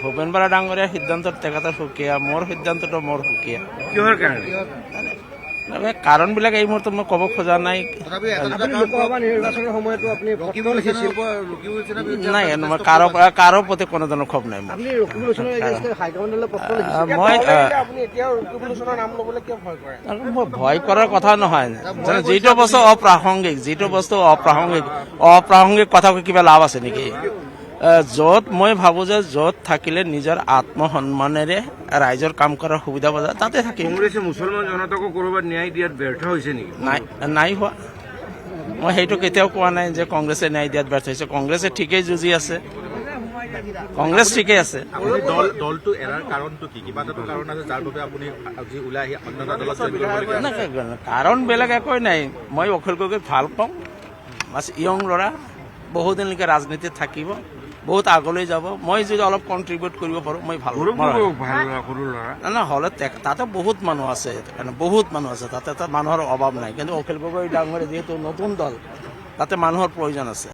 ভূপেন বৰা ডাঙৰীয়াৰ সিদ্ধান্তত তেখেতৰ সুকীয়া, মোৰ সিদ্ধান্তটো মোৰ সুকীয়া। কিহৰ কাৰণে? কাৰণবিলাক এই মুহূৰ্তত মই ক'ব খোজা নাই। লোকসভা নিৰ্বাচনৰ সময়তো আপুনি নাই কাৰো প্ৰতি কোনো ধৰণৰ ক্ষোভ নাই মোৰ। আপুনি ৰকিবুল হুছেইনৰ হাইকমাণ্ডলৈ পত্ৰ লিখিছে। মই আপুনি এতিয়াও ৰকিবুল হুছেইনৰ নাম ল'বলৈ কিয় ভয় কৰে? মই ভয় কৰাৰ কথা নহয়, যিটো বস্তু অপ্ৰাসংগিক, অপ্ৰাসংগিক কথা কৈ কিবা লাভ আছে নেকি? য'ত মই ভাবোঁ যে য'ত থাকিলে নিজৰ আত্মসন্মানেৰে ৰাইজৰ কাম কৰাৰ সুবিধা পোৱা যায় তাতে থাকিম। কংগ্ৰেছে মুছলমান জনতাকো ক'ৰবাত ন্যায় দিয়াত ব্যৰ্থ হৈছে নেকি? নাই হোৱা। মই সেইটো কেতিয়াও কোৱা নাই যে কংগ্ৰেছে ন্যায় দিয়াত ব্যৰ্থ হৈছে। কংগ্ৰেছে ঠিকেই যুঁজি আছে, কংগ্ৰেছ ঠিকেই আছে। দলটো এৰাৰ কাৰণটো কি? কিবা এটা কাৰণ আছে যাৰ বাবে আপুনি আজি ওলাই আহি অন্য এটা দলত জইন কৰিবলগীয়া হৈছে? কাৰণ বেলেগ একোৱেই নাই। মই অখিল গগৈক ভাল পাওঁ, বাছ য়ং ল'ৰা, বহুদিনলৈকে ৰাজনীতিত থাকিব, বহুত আগলৈ যাব। মই যদি অলপ কণ্ট্ৰিবিউট কৰিব পাৰোঁ মই ভাল না হ'লে তাতে বহুত মানুহ আছে, বহুত মানুহ আছে তাতে, মানুহৰ অভাৱ নাই। কিন্তু অখিল গগৈ ডাঙৰীয়া যিহেতু নতুন দল, তাতে মানুহৰ প্ৰয়োজন আছে।